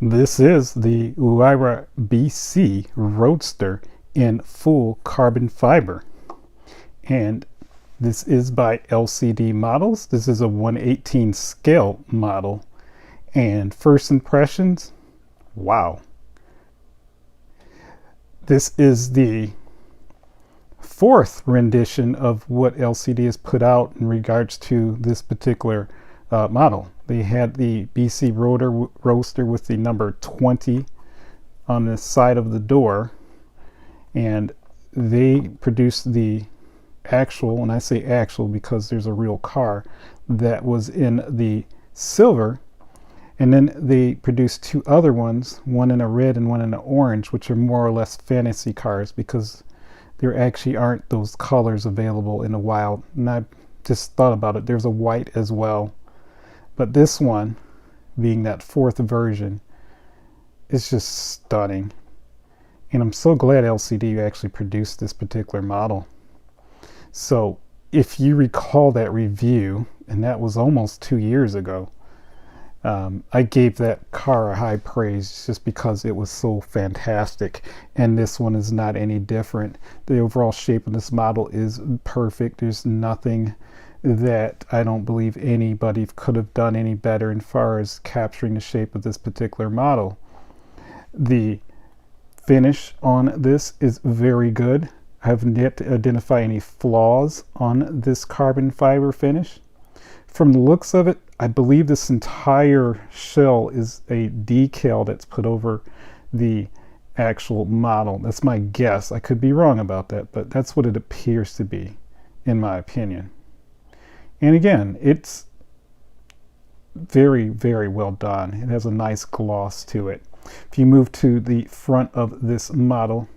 This is the Huayra BC Roadster in full carbon fiber. And this is by LCD Models. This is a 1/18 scale model. And first impressions, wow. This is the fourth rendition of what LCD has put out in regards to this particular model. They had the BC Roadster with the number 20 on the side of the door, and they produced the actual, and I say actual because there's a real car that was in the silver, and then they produced two other ones, one in a red and one in an orange, which are more or less fantasy cars because there actually aren't those colors available in the wild. And I just thought about it, there's a white as well. But this one, being that fourth version, is just stunning. And I'm so glad LCD actually produced this particular model. So if you recall that review, and that was almost 2 years ago, I gave that car a high praise just because it was so fantastic. And this one is not any different. The overall shape of this model is perfect. There's nothing that I don't believe anybody could have done any better as far as capturing the shape of this particular model. The finish on this is very good. I haven't yet to identify any flaws on this carbon fiber finish. From the looks of it, I believe this entire shell is a decal that's put over the actual model. That's my guess. I could be wrong about that, but that's what it appears to be, in my opinion. And again, it's very, very well done. It has a nice gloss to it. If you move to the front of this model,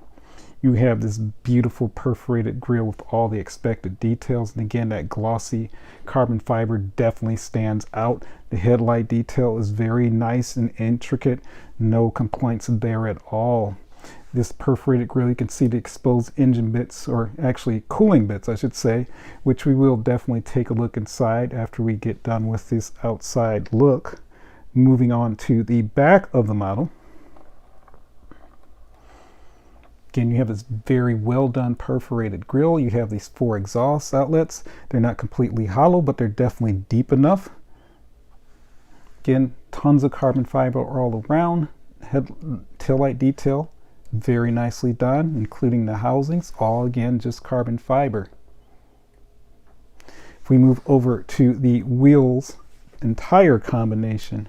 you have this beautiful perforated grille with all the expected details. And again, that glossy carbon fiber definitely stands out. The headlight detail is very nice and intricate. No complaints there at all. This perforated grille, you can see the exposed engine bits, or actually cooling bits, I should say, which we will definitely take a look inside after we get done with this outside look. Moving on to the back of the model. Again, you have this very well done perforated grille. You have these 4 exhaust outlets. They're not completely hollow, but they're definitely deep enough. Again, tons of carbon fiber all around. Taillight detail, very nicely done, including the housings, all again just carbon fiber. If we move over to the wheels and tire combination,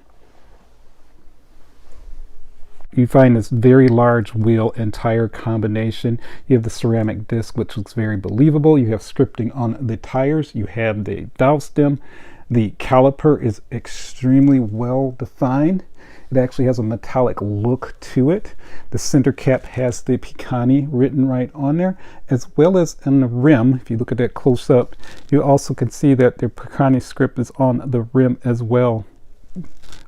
you find this very large wheel and tire combination. You have the ceramic disc, which looks very believable. You have scripting on the tires. You have the valve stem. The caliper is extremely well defined. It actually has a metallic look to it. The center cap has the Pagani written right on there, as well as on the rim. If you look at that close up, you also can see that the Pagani script is on the rim as well.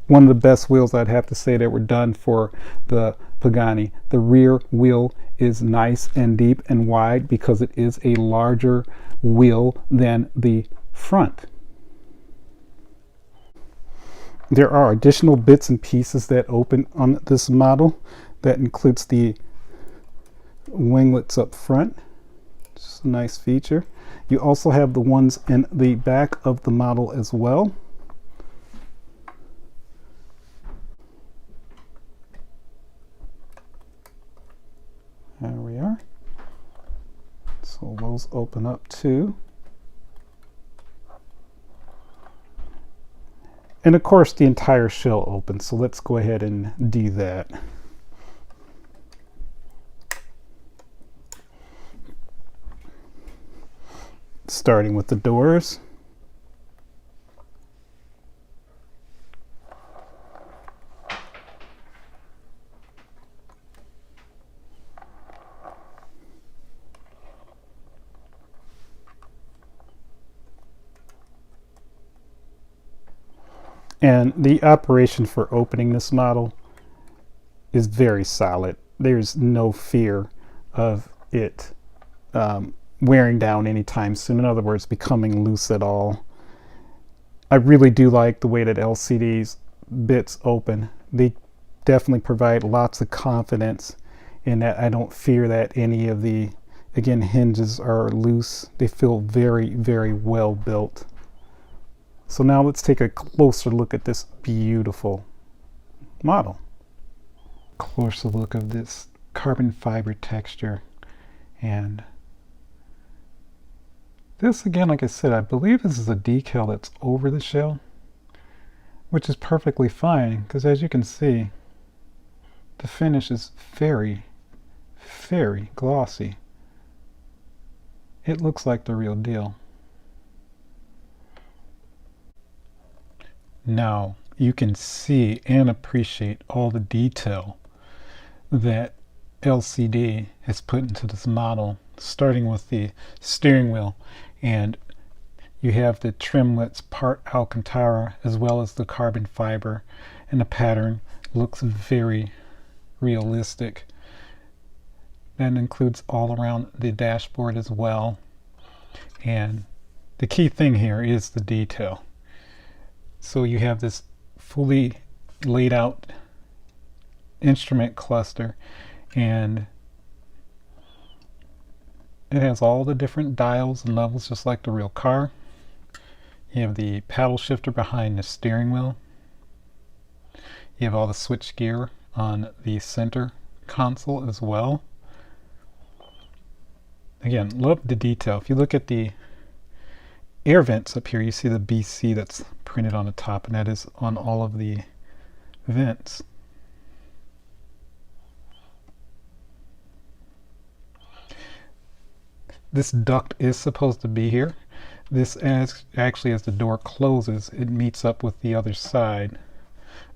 One of the best wheels, I'd have to say, that were done for the Pagani. The rear wheel is nice and deep and wide because it is a larger wheel than the front. There are additional bits and pieces that open on this model. That includes the winglets up front. Just a nice feature. You also have the ones in the back of the model as well. There we are. So those open up too. And of course the entire shell opens, so let's go ahead and do that. Starting with the doors. And the operation for opening this model is very solid. There's no fear of it wearing down anytime soon. In other words, becoming loose at all. I really do like the way that LCD's bits open. They definitely provide lots of confidence in that I don't fear that any of the, again, hinges are loose. They feel very, very well built. So now let's take a closer look at this beautiful model. Closer look of this carbon fiber texture. And this, again, like I said, I believe this is a decal that's over the shell, which is perfectly fine because, as you can see, the finish is very, very glossy. It looks like the real deal. Now you can see and appreciate all the detail that LCD has put into this model, starting with the steering wheel, and you have the trimlets part Alcantara as well as the carbon fiber, and the pattern looks very realistic. That includes all around the dashboard as well, and the key thing here is the detail. So you have this fully laid out instrument cluster, and it has all the different dials and levels just like the real car. You have the paddle shifter behind the steering wheel. You have all the switch gear on the center console as well. Again, love the detail. If you look at the air vents up here, you see the BC that's printed on the top, and that is on all of the vents. This duct is supposed to be here. This actually, as the door closes, it meets up with the other side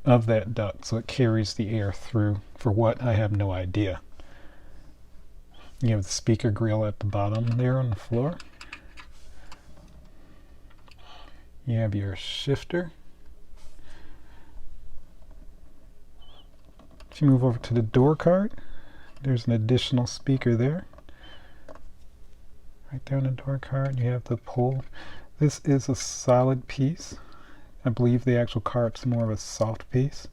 of that duct, so it carries the air through. For what, I have no idea. You have the speaker grill at the bottom there on the floor. You have your shifter. If you move over to the door card, there's an additional speaker there. Right there on the door card, you have the pull. This is a solid piece. I believe the actual card's more of a soft piece.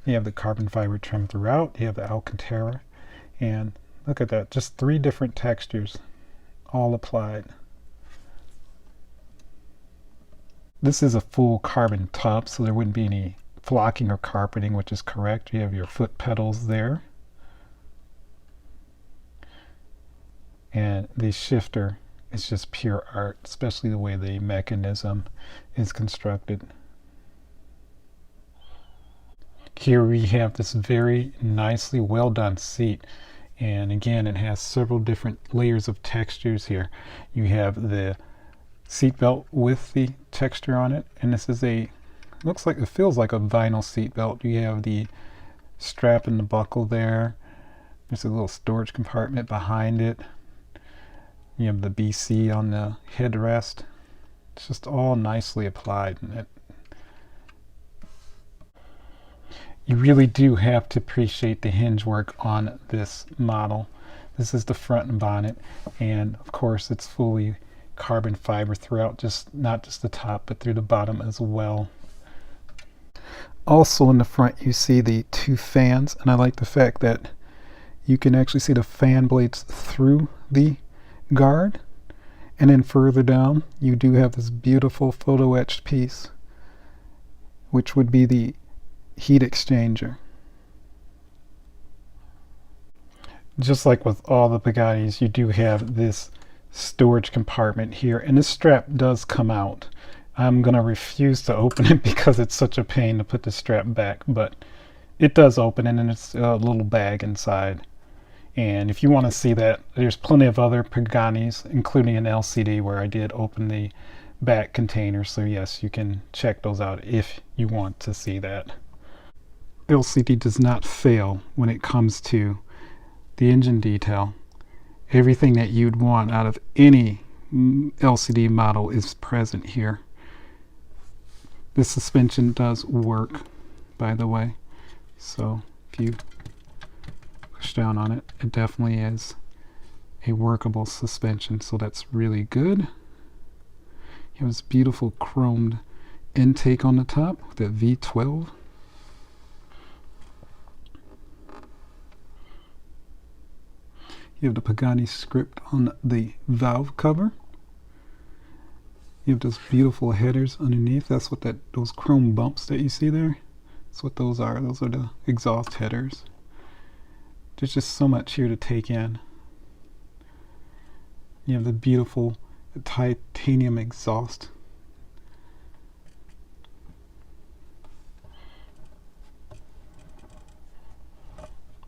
You have the carbon fiber trim throughout. You have the Alcantara. And look at that, just 3 different textures all applied. This is a full carbon top, so there wouldn't be any flocking or carpeting, which is correct. You have your foot pedals there. And the shifter is just pure art, especially the way the mechanism is constructed. Here we have this very nicely well done seat, and again it has several different layers of textures here. You have the seat belt with the texture on it, and this is a, looks like, it feels like a vinyl seat belt. You have the strap and the buckle there. There's a little storage compartment behind it. You have the BC on the headrest. It's just all nicely applied. And you really do have to appreciate the hinge work on this model. This is the front and bonnet, and of course it's fully carbon fiber throughout, just not just the top but through the bottom as well. Also in the front you see the 2 fans, and I like the fact that you can actually see the fan blades through the guard, and then further down you do have this beautiful photo etched piece, which would be the heat exchanger. Just like with all the Paganis, you do have this storage compartment here, and this strap does come out. I'm gonna refuse to open it because it's such a pain to put the strap back, but it does open, and then it's a little bag inside. And if you want to see that, there's plenty of other Paganis, including an LCD where I did open the back container, so yes, you can check those out if you want to see that. LCD does not fail when it comes to the engine detail. Everything that you'd want out of any LCD model is present here. This suspension does work, by the way, so if you push down on it, it definitely is a workable suspension, so that's really good. You have this beautiful chromed intake on the top with that V12. You have the Pagani script on the valve cover. You have those beautiful headers underneath. That's what those chrome bumps that you see there. That's what those are. Those are the exhaust headers. There's just so much here to take in. You have the beautiful titanium exhaust.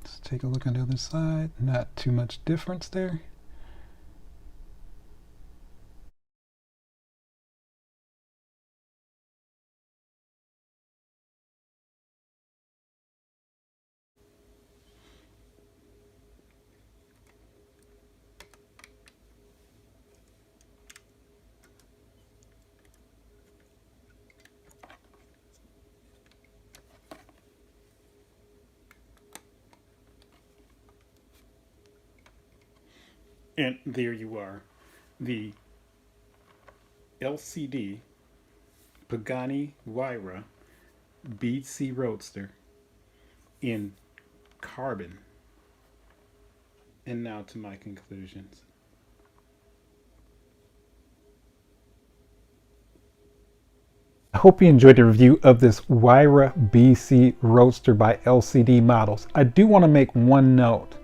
Let's take a look on the other side. Not too much difference there. And there you are, the LCD Pagani Huayra BC Roadster in carbon. And now to my conclusions. I hope you enjoyed the review of this Huayra BC Roadster by LCD Models. I do want to make one note.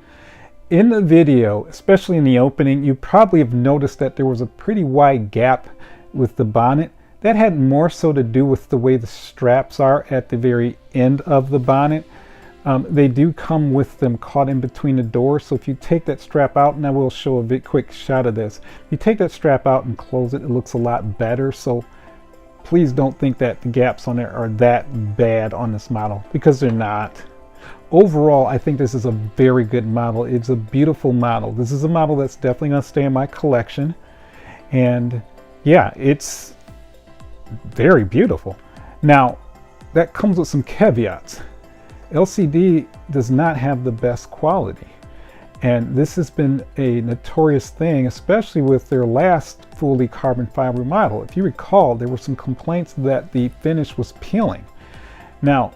In the video, especially in the opening, you probably have noticed that there was a pretty wide gap with the bonnet. That had more so to do with the way the straps are at the very end of the bonnet. They do come with them caught in between the doors, so if you take that strap out, and I will show a quick shot of this, if you take that strap out and close it, it looks a lot better. So please don't think that the gaps on there are that bad on this model, because they're not. Overall, I think this is a very good model. It's a beautiful model. This is a model that's definitely going to stay in my collection. And yeah, it's very beautiful. Now, that comes with some caveats. LCD does not have the best quality. And this has been a notorious thing, especially with their last fully carbon fiber model. If you recall, there were some complaints that the finish was peeling. Now,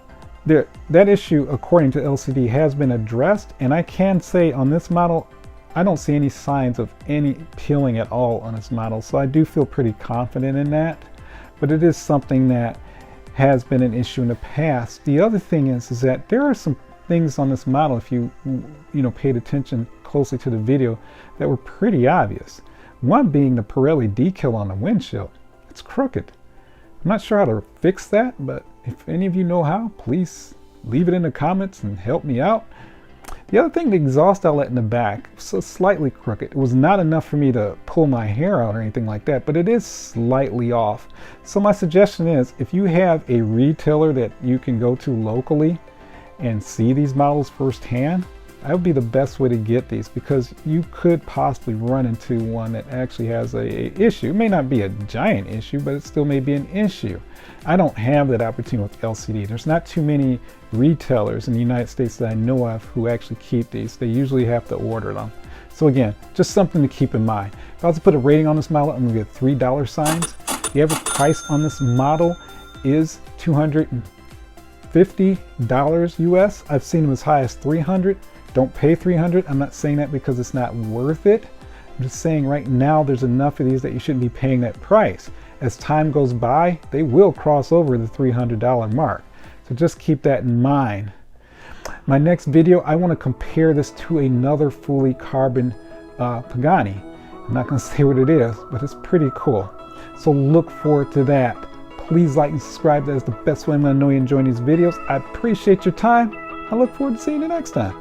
that issue, according to LCD, has been addressed, and I can say on this model, I don't see any signs of any peeling at all on this model, so I do feel pretty confident in that. But it is something that has been an issue in the past. The other thing is that there are some things on this model, if you paid attention closely to the video, that were pretty obvious. One being the Pirelli decal on the windshield. It's crooked. I'm not sure how to fix that, but if any of you know how, please leave it in the comments and help me out. The other thing, the exhaust outlet in the back was slightly crooked. It was not enough for me to pull my hair out or anything like that, but it is slightly off. So my suggestion is, if you have a retailer that you can go to locally and see these models firsthand, that would be the best way to get these, because you could possibly run into one that actually has a issue. It may not be a giant issue, but it still may be an issue. I don't have that opportunity with LCD. There's not too many retailers in the United States that I know of who actually keep these. They usually have to order them. So again, just something to keep in mind. If I was to put a rating on this model, I'm gonna get $3 signs. The average price on this model is $250 US. I've seen them as high as $300. Don't pay $300. I'm not saying that because it's not worth it. I'm just saying right now there's enough of these that you shouldn't be paying that price. As time goes by, they will cross over the $300 mark. So just keep that in mind. My next video, I want to compare this to another fully carbon Pagani. I'm not going to say what it is, but it's pretty cool. So look forward to that. Please like and subscribe. That is the best way I'm going to know you're enjoying these videos. I appreciate your time. I look forward to seeing you next time.